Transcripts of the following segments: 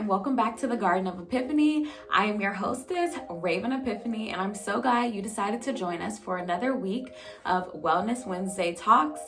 and welcome back to the Garden of Epiphany. I am your hostess, Raven Epiphany, and I'm so glad you decided to join us for another week of Wellness Wednesday Talks.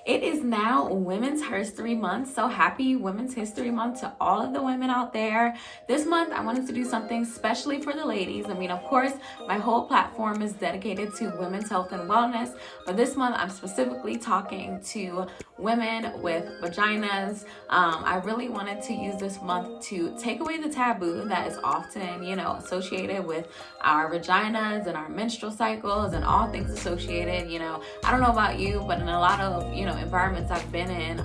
It is now Women's History Month, so happy Women's History Month to all of the women out there. This month, I wanted to do something specially for the ladies. I mean, of course, my whole platform is dedicated to women's health and wellness, but this month, I'm specifically talking to women with vaginas. I really wanted to use this month to take away the taboo that is often, associated with our vaginas and our menstrual cycles and all things associated. I don't know about you, but in a lot of, environments I've been in,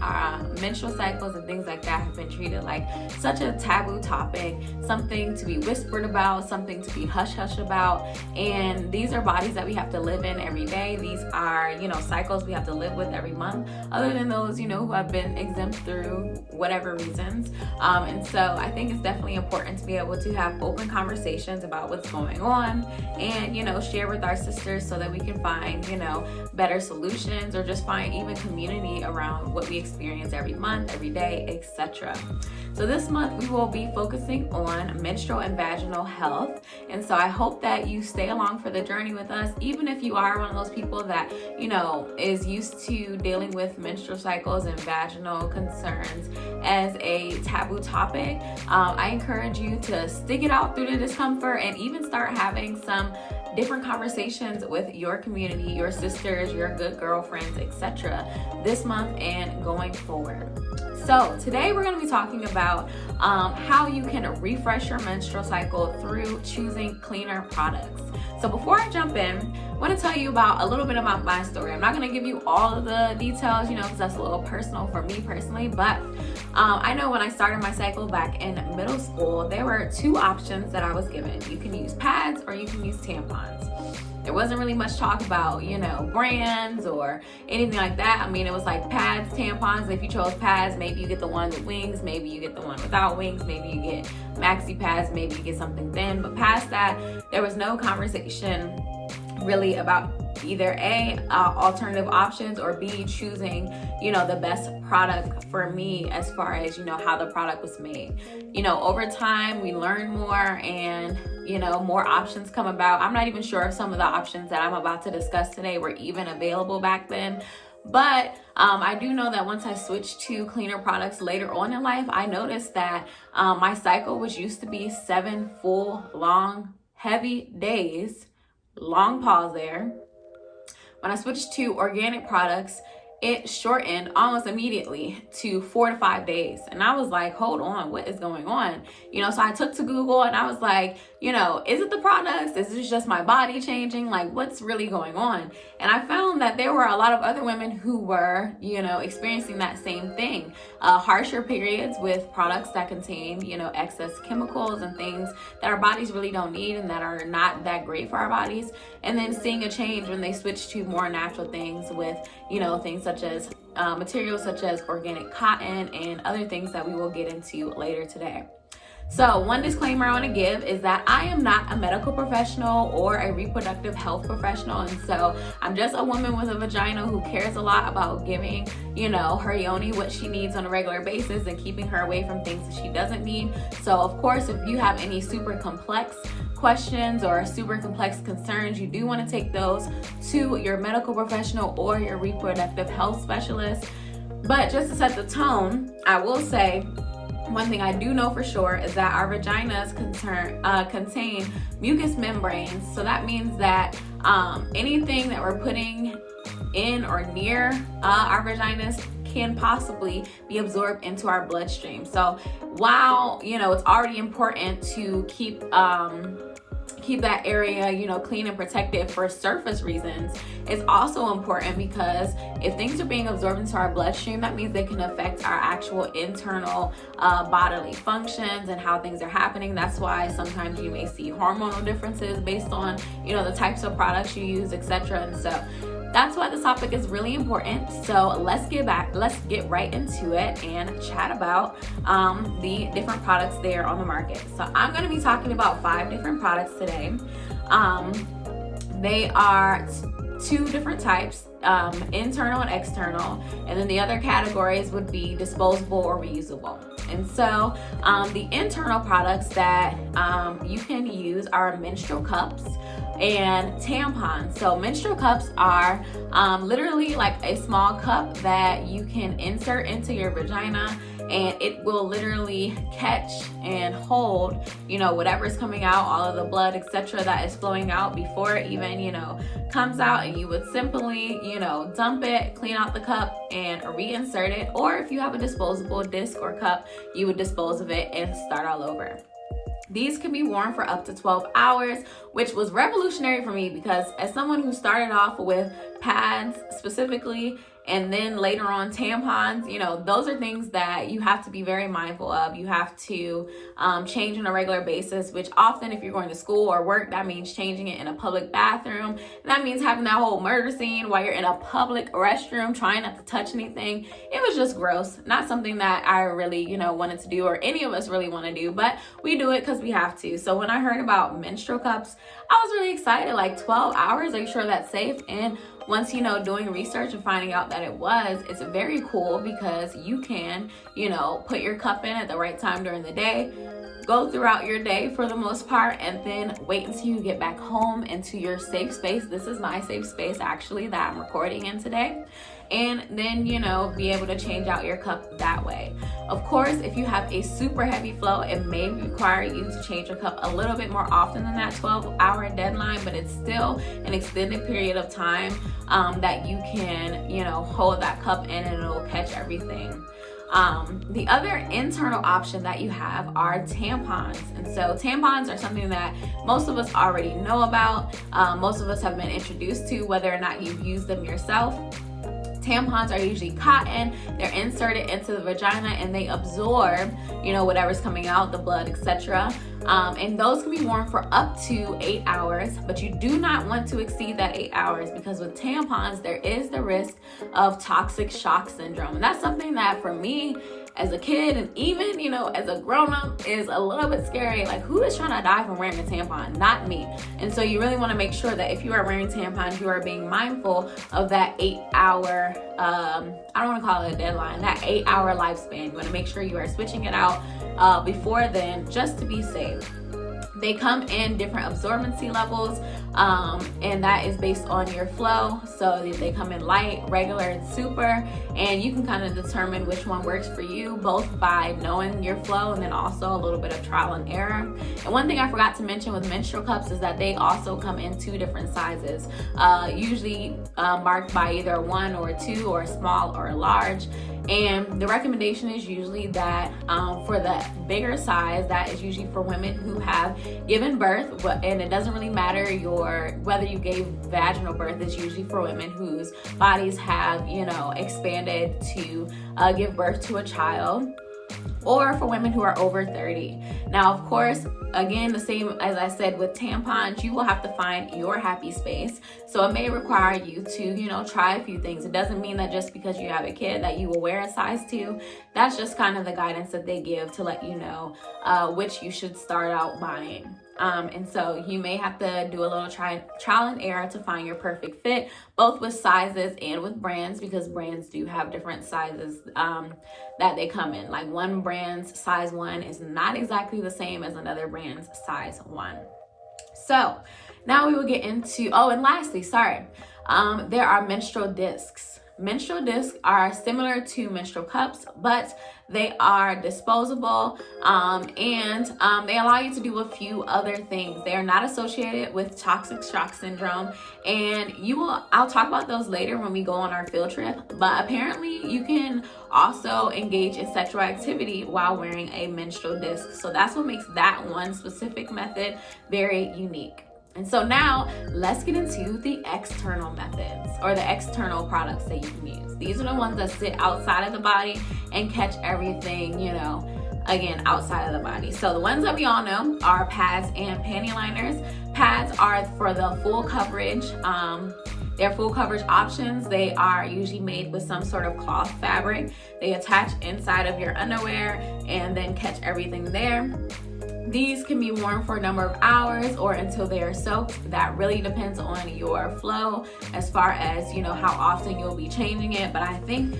menstrual cycles and things like that have been treated like such a taboo topic, something to be whispered about, something to be hush-hush about. And these are bodies that we have to live in every day. These are, cycles we have to live with every month, other than those, who have been exempt through whatever reasons. And so I think it's definitely important to be able to have open conversations about what's going on and, share with our sisters so that we can find, better solutions or just find even community around what we experience every month, every day, etc. So this month we will be focusing on menstrual and vaginal health. And so I hope that you stay along for the journey with us, even if you are one of those people that, is used to dealing with menstrual cycles and vaginal concerns as a taboo topic. I encourage you to stick it out through the discomfort and even start having some different conversations with your community, your sisters, your good girlfriends, etc. this month and going forward. So today we're going to be talking about how you can refresh your menstrual cycle through choosing cleaner products. So before I jump in, I want to tell you about a little bit about my story. I'm not going to give you all of the details, because that's a little personal for me personally, but I know when I started my cycle back in middle school, there were two options that I was given. You can use pads or you can use tampons. There wasn't really much talk about, brands or anything like that. I mean, it was like pads, tampons. If you chose pads, maybe you get the one with wings, maybe you get the one without wings, maybe you get maxi pads, maybe you get something thin. But past that, there was no conversation really about either A, alternative options, or B, choosing, the best product for me as far as, how the product was made. Over time, we learn more and, more options come about. I'm not even sure if some of the options that I'm about to discuss today were even available back then. But I do know that once I switched to cleaner products later on in life, I noticed that my cycle, which used to be 7 full, long, heavy days, long pause there. When I switched to organic products, it shortened almost immediately to 4 to 5 days. And I was like, hold on, what is going on? So I took to Google and I was like, is it the products? Is this just my body changing? Like, what's really going on? And I found that there were a lot of other women who were, experiencing that same thing. Harsher periods with products that contain, excess chemicals and things that our bodies really don't need and that are not that great for our bodies. And then seeing a change when they switch to more natural things with, things such as materials such as organic cotton and other things that we will get into later today. So one disclaimer I want to give is that I am not a medical professional or a reproductive health professional. And so I'm just a woman with a vagina who cares a lot about giving, her yoni what she needs on a regular basis and keeping her away from things that she doesn't need. So of course, if you have any super complex questions or super complex concerns, you do want to take those to your medical professional or your reproductive health specialist. But just to set the tone, I will say, one thing I do know for sure is that our vaginas contain mucous membranes. So that means that anything that we're putting in or near our vaginas can possibly be absorbed into our bloodstream. So while, it's already important to keep that area, clean and protected for surface reasons, it's also important because if things are being absorbed into our bloodstream, that means they can affect our actual internal bodily functions and how things are happening. That's why sometimes you may see hormonal differences based on, the types of products you use, etc. And so that's why this topic is really important. So let's get right into it and chat about the different products there on the market. So I'm going to be talking about 5 different products today. They are 2 different types, internal and external, and then the other categories would be disposable or reusable. And so the internal products that you can use are menstrual cups and tampons. So menstrual cups are literally like a small cup that you can insert into your vagina, and it will literally catch and hold, you know, whatever's coming out, all of the blood, etc., that is flowing out before it even, you know, comes out. And you would simply, you know, dump it, clean out the cup, and reinsert it. Or if you have a disposable disc or cup, you would dispose of it and start all over. These can be worn for up to 12 hours, which was revolutionary for me because as someone who started off with pads specifically, and then later on tampons, you know, those are things that you have to be very mindful of. You have to change on a regular basis, which often if you're going to school or work, that means changing it in a public bathroom. And that means having that whole murder scene while you're in a public restroom trying not to touch anything. It was just gross. Not something that I really, you know, wanted to do, or any of us really want to do, but we do it because we have to. So when I heard about menstrual cups, I was really excited. Like 12 hours, are you sure that's safe? And once, you know, doing research and finding out that it's very cool because you can, you know, put your cup in at the right time during the day, go throughout your day for the most part, and then wait until you get back home into your safe space. This is my safe space actually that I'm recording in today. And then, you know, be able to change out your cup that way. Of course, if you have a super heavy flow, it may require you to change your cup a little bit more often than that 12-hour deadline, but it's still an extended period of time that you can, you know, hold that cup in and it'll catch everything. The other internal option that you have are tampons. And so tampons are something that most of us already know about. Most of us have been introduced to, whether or not you've used them yourself. Tampons are usually cotton. They're inserted into the vagina and they absorb, you know, whatever's coming out, the blood, etc. And those can be worn for up to 8 hours, but you do not want to exceed that 8 hours because with tampons, there is the risk of toxic shock syndrome. And that's something that for me, as a kid and even, you know, as a grown-up is a little bit scary. Like, who is trying to die from wearing a tampon? Not me. And so you really want to make sure that if you are wearing tampons, you are being mindful of that 8 hour, I don't want to call it a deadline, that 8 hour lifespan. You want to make sure you are switching it out before then, just to be safe. They come in different absorbency levels, and that is based on your flow. So they come in light, regular, and super, and you can kind of determine which one works for you, both by knowing your flow and then also a little bit of trial and error. And one thing I forgot to mention with menstrual cups is that they also come in 2 different sizes, usually marked by either 1 or 2 or small or large. And the recommendation is usually that for the bigger size, that is usually for women who have given birth, and it doesn't really matter whether you gave vaginal birth. Is usually for women whose bodies have, you know, expanded to give birth to a child, or for women who are over 30. Now, of course, again, the same as I said with tampons, you will have to find your happy space. So it may require you to, you know, try a few things. It doesn't mean that just because you have a kid that you will wear a size 2. That's just kind of the guidance that they give to let you know which you should start out buying. And so you may have to do a little trial and error to find your perfect fit, both with sizes and with brands, because brands do have different sizes that they come in. Like one brand's size 1 is not exactly the same as another brand's size 1. So now we will get into, and lastly, there are menstrual discs. Menstrual discs are similar to menstrual cups, but they are disposable, and they allow you to do a few other things. They are not associated with toxic shock syndrome, and I'll talk about those later when we go on our field trip, but apparently you can also engage in sexual activity while wearing a menstrual disc. So that's what makes that one specific method very unique. And so now let's get into the external methods, or the external products that you can use. These are the ones that sit outside of the body and catch everything, you know, again, outside of the body. So the ones that we all know are pads and Pantyliners. Pads are for the full coverage. They're full coverage options. They are usually made with some sort of cloth fabric. They attach inside of your underwear and then catch everything there. These can be worn for a number of hours or until they are soaked. That really depends on your flow as far as, you know, how often you'll be changing it. But I think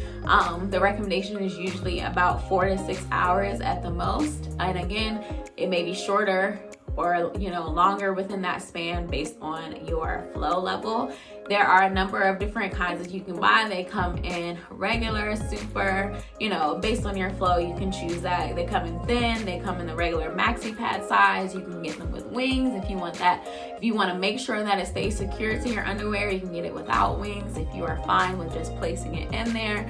the recommendation is usually about 4 to 6 hours at the most. And again, it may be shorter or, you know, longer within that span based on your flow level. There are a number of different kinds that you can buy. They come in regular, super, you know, based on your flow, you can choose that. They come in thin, they come in the regular maxi pad size. You can get them with wings if you want that. If you want to make sure that it stays secure to your underwear, you can get it without wings if you are fine with just placing it in there.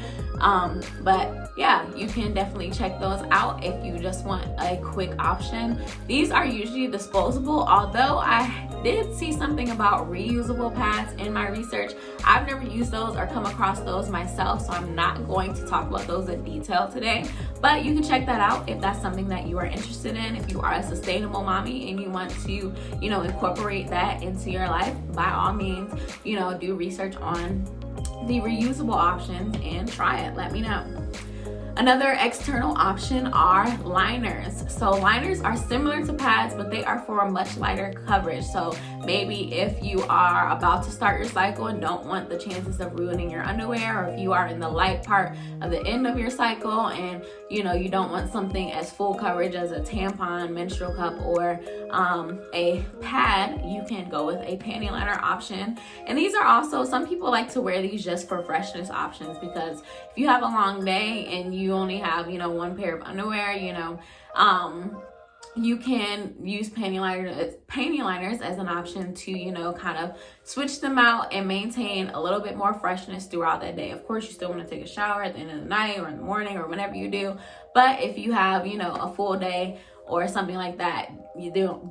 But yeah, you can definitely check those out if you just want a quick option. These are usually disposable, although I did see something about reusable pads in my research. I've never used those or come across those myself, so I'm not going to talk about those in detail today, but you can check that out if that's something that you are interested in. If you are a sustainable mommy and you want to, you know, incorporate that into your life, by all means, you know, do research on the reusable options and try it. Let me know. Another external option are liners. So liners are similar to pads, but they are for a much lighter coverage. So maybe if you are about to start your cycle and don't want the chances of ruining your underwear, or if you are in the light part of the end of your cycle and, you know, you don't want something as full coverage as a tampon, menstrual cup, or a pad, you can go with a panty liner option. And these are also, some people like to wear these just for freshness options, because if you have a long day and you only have, you know, one pair of underwear, you know, you can use panty liners as an option to, you know, kind of switch them out and maintain a little bit more freshness throughout that day. Of course, you still want to take a shower at the end of the night or in the morning or whenever you do. But if you have, you know, a full day or something like that,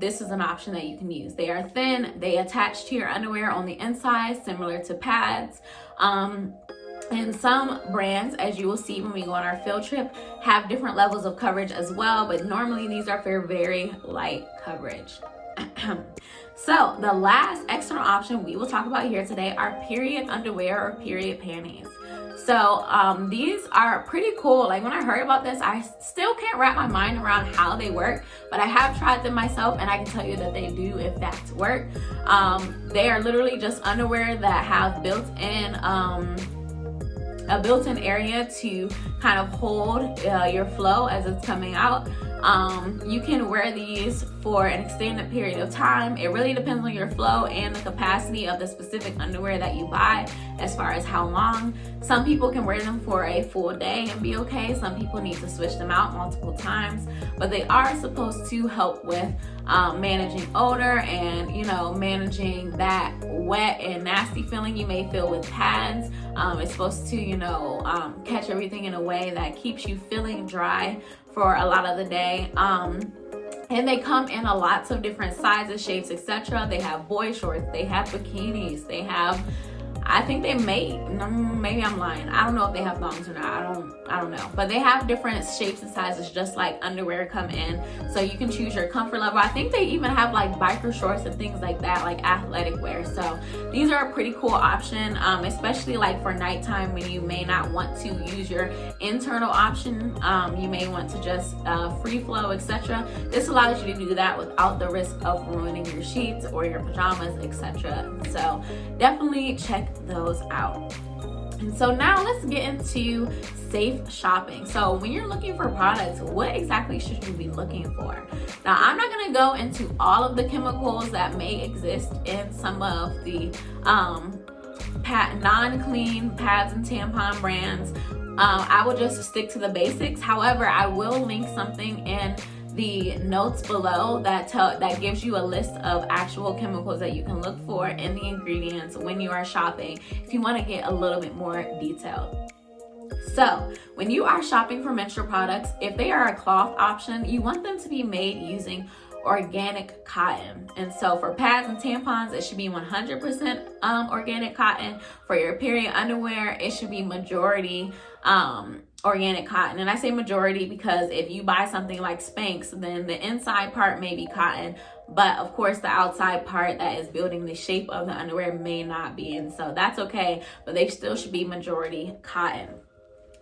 this is an option that you can use. They are thin, they attach to your underwear on the inside, similar to pads. And some brands, as you will see when we go on our field trip, have different levels of coverage as well, but normally these are for very light coverage. So the last external option we will talk about here today are period underwear or period panties. So these are pretty cool. Like when I heard about this, I still can't wrap my mind around how they work, but I have tried them myself and I can tell you that they do in fact work. They are literally just underwear that have a built-in area to kind of hold your flow as it's coming out. You can wear these for an extended period of time. It really depends on your flow and the capacity of the specific underwear that you buy as far as how long. Some people can wear them for a full day and be okay. Some people need to switch them out multiple times, but they are supposed to help with managing odor and, you know, managing that wet and nasty feeling you may feel with pads. It's supposed to, you know, catch everything in a way that keeps you feeling dry for a lot of the day. And they come in a lots of different sizes, shapes, etc. They have boy shorts, they have bikinis, they have, I think they maybe I'm lying. I don't know if they have thongs or not. I don't know. But they have different shapes and sizes, just like underwear come in. So you can choose your comfort level. I think they even have like biker shorts and things like that, like athletic wear. So these are a pretty cool option, especially like for nighttime when you may not want to use your internal option. You may want to just free flow, etc. This allows you to do that without the risk of ruining your sheets or your pajamas, etc. So definitely check those out. And so now let's get into safe shopping. So when you're looking for products, what exactly should you be looking for? Now, I'm not going to go into all of the chemicals that may exist in some of the non-clean pads and tampon brands. I will just stick to the basics. However, I will link something in the notes below that gives you a list of actual chemicals that you can look for in the ingredients when you are shopping if you want to get a little bit more detailed. So when you are shopping for menstrual products, if they are a cloth option, you want them to be made using organic cotton. And so for pads and tampons, it should be 100% organic cotton. For your period underwear, it should be majority organic cotton. And I say majority because if you buy something like Spanx, then the inside part may be cotton, but of course the outside part that is building the shape of the underwear may not be, and so that's okay, but they still should be majority cotton.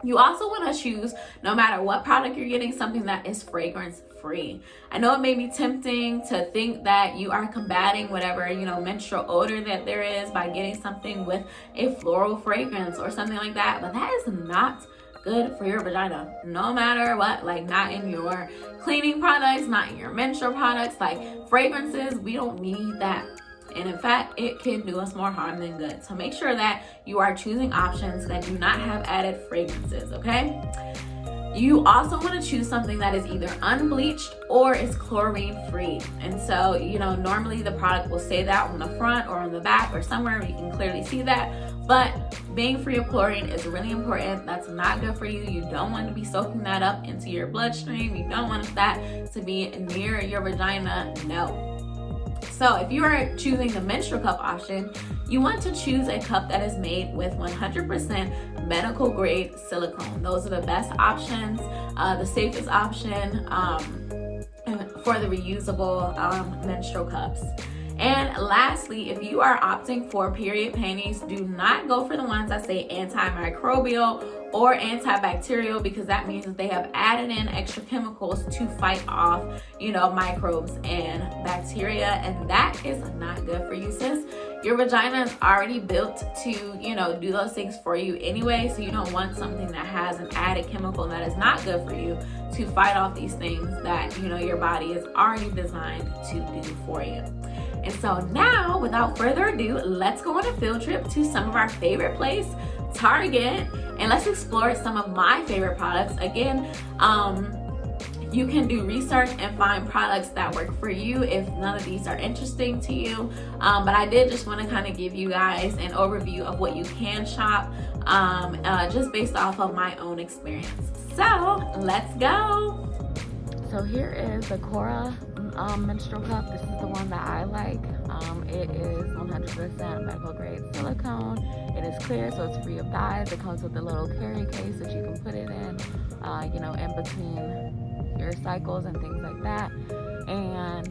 You also want to choose, no matter what product you're getting, something that is fragrance free. I know it may be tempting to think that you are combating whatever, menstrual odor that there is by getting something with a floral fragrance or something like that, but that is not good for your vagina, no matter what. Like, not in your cleaning products, not in your menstrual products. Like, fragrances, we don't need that. And in fact, it can do us more harm than good. So make sure that you are choosing options that do not have added fragrances, okay? You also want to choose something that is either unbleached or is chlorine free. And so, normally the product will say that on the front or on the back or somewhere you can clearly see that. But being free of chlorine is really important. That's not good for you. You don't want to be soaking that up into your bloodstream. You don't want that to be near your vagina. No. So if you are choosing the menstrual cup option, you want to choose a cup that is made with 100% medical grade silicone. Those are the best options, the safest option for the reusable menstrual cups. And lastly, if you are opting for period panties, do not go for the ones that say antimicrobial or antibacterial, because that means that they have added in extra chemicals to fight off, microbes and bacteria, and that is not good for you, sis. Your vagina is already built to, do those things for you anyway, so you don't want something that has an added chemical that is not good for you to fight off these things that, your body is already designed to do for you. And so now, without further ado, let's go on a field trip to some of our favorite place, Target, and let's explore some of my favorite products. Again, you can do research and find products that work for you if none of these are interesting to you. But I did just want to kind of give you guys an overview of what you can shop just based off of my own experience. So let's go. So here is the Cora Menstrual Cup. This is the one that I like. It is 100% medical grade silicone. It is clear, so it's free of dyes. It comes with a little carry case that you can put it in, in between your cycles and things like that. And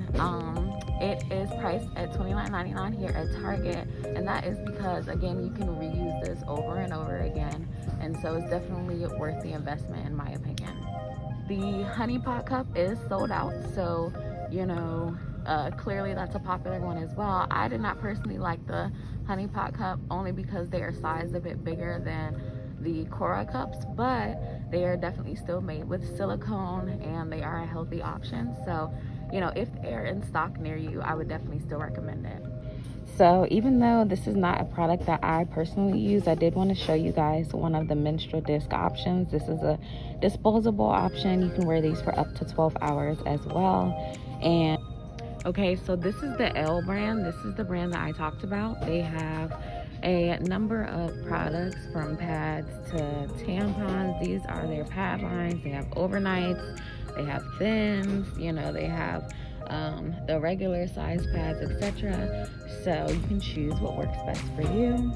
it is priced at $29.99 here at Target, and that is because, again, you can reuse this over and over again, and so it's definitely worth the investment in my opinion. The Honeypot Cup is sold out, so clearly that's a popular one as well. I did not personally like the Honeypot Cup only because they are sized a bit bigger than the Cora cups, but they are definitely still made with silicone and they are a healthy option. So, if they're in stock near you, I would definitely still recommend it. So even though this is not a product that I personally use, I did want to show you guys one of the menstrual disc options. This is a disposable option. You can wear these for up to 12 hours as well. And okay, so this is the L brand. This is the brand that I talked about. They have a number of products from pads to tampons. These are their pad lines. They have overnights, they have thins, they have the regular size pads, etc. So you can choose what works best for you.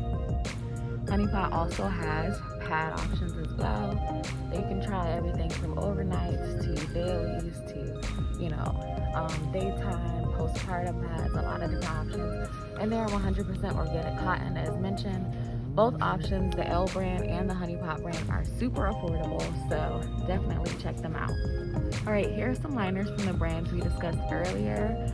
Honeypot also has pad options as well. You can try everything from overnights to dailies to daytime, postpartum pads, a lot of different options, and they're 100% organic cotton. As mentioned, both options, the L brand and the Honeypot brand, are super affordable, so definitely check them out. All right, here are some liners from the brands we discussed earlier.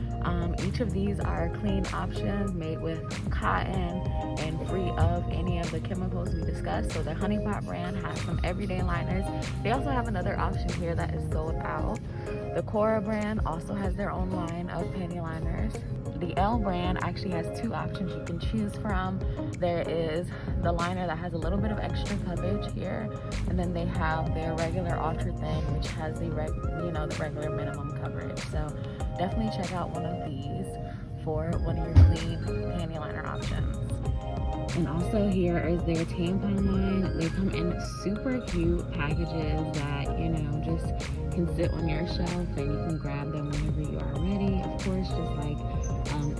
Each of these are clean options made with cotton and free of any of the chemicals we discussed. So the Honeypot brand has some everyday liners. They also have another option here that is sold out. The Cora brand also has their own line of Pantyliners. The L brand actually has two options you can choose from. There is the liner that has a little bit of extra coverage here, and then they have their regular ultra thin, which has the regular minimum coverage. So definitely check out one of these for one of your clean panty liner options. And also here is their tampon line. They come in super cute packages that, just can sit on your shelf and you can grab them whenever you are ready. Of course, just like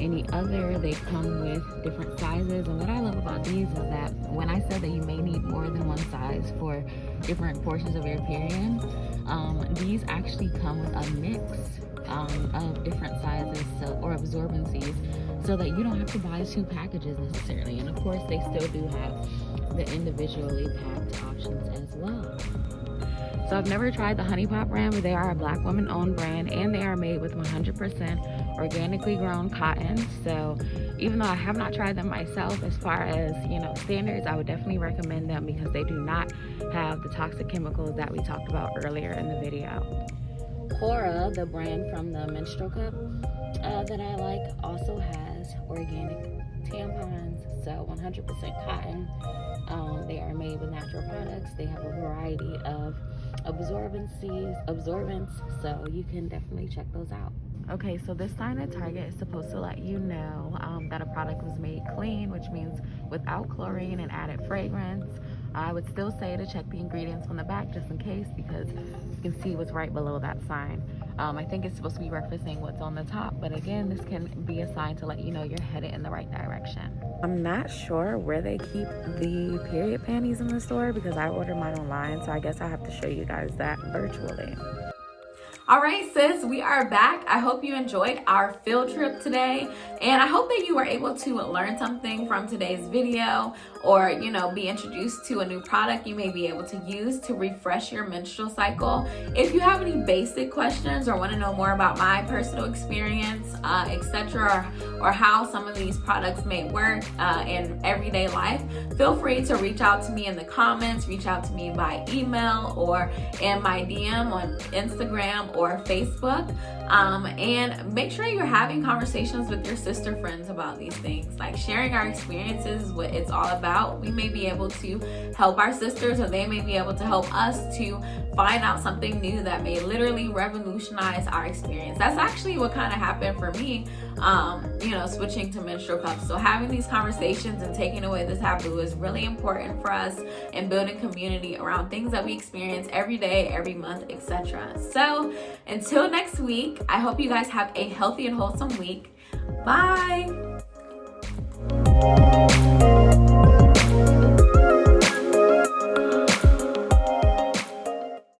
any other, they come with different sizes. And what I love about these is that when I said that you may need more than one size for different portions of your period, these actually come with a mix of different sizes or absorbencies, so that you don't have to buy two packages necessarily. And of course, they still do have the individually packed options as well. So I've never tried the Honeypot brand, but they are a Black woman-owned brand, and they are made with 100% organically grown cotton. So even though I have not tried them myself, as far as, you know, standards, I would definitely recommend them because they do not have the toxic chemicals that we talked about earlier in the video. Cora, the brand from the Menstrual Cup that I like, also has organic tampons, so 100% cotton. They are made with natural products. They have a variety of absorbents, so you can definitely check those out. Okay, so this sign at Target is supposed to let you know that a product was made clean, which means without chlorine and added fragrance. I would still say to check the ingredients on the back just in case, because you can see what's right below that sign. I think it's supposed to be referencing what's on the top, but again, this can be a sign to let you know you're headed in the right direction. I'm not sure where they keep the period panties in the store because I ordered mine online, so I guess I'll have to show you guys that virtually. All right, sis, we are back. I hope you enjoyed our field trip today, and I hope that you were able to learn something from today's video, or, you know, be introduced to a new product you may be able to use to refresh your menstrual cycle. If you have any basic questions or want to know more about my personal experience, etc., or how some of these products may work in everyday life, feel free to reach out to me in the comments, reach out to me by email or in my DM on Instagram or Facebook, and make sure you're having conversations with your sister friends about these things. Like, sharing our experiences is what it's all about. We may be able to help our sisters, or they may be able to help us to find out something new that may literally revolutionize our experience. That's actually what kind of happened for me, you know, switching to menstrual cups. So having these conversations and taking away the taboo is really important for us in building community around things that we experience every day, every month, etc. So until next week, I hope you guys have a healthy and wholesome week. Bye.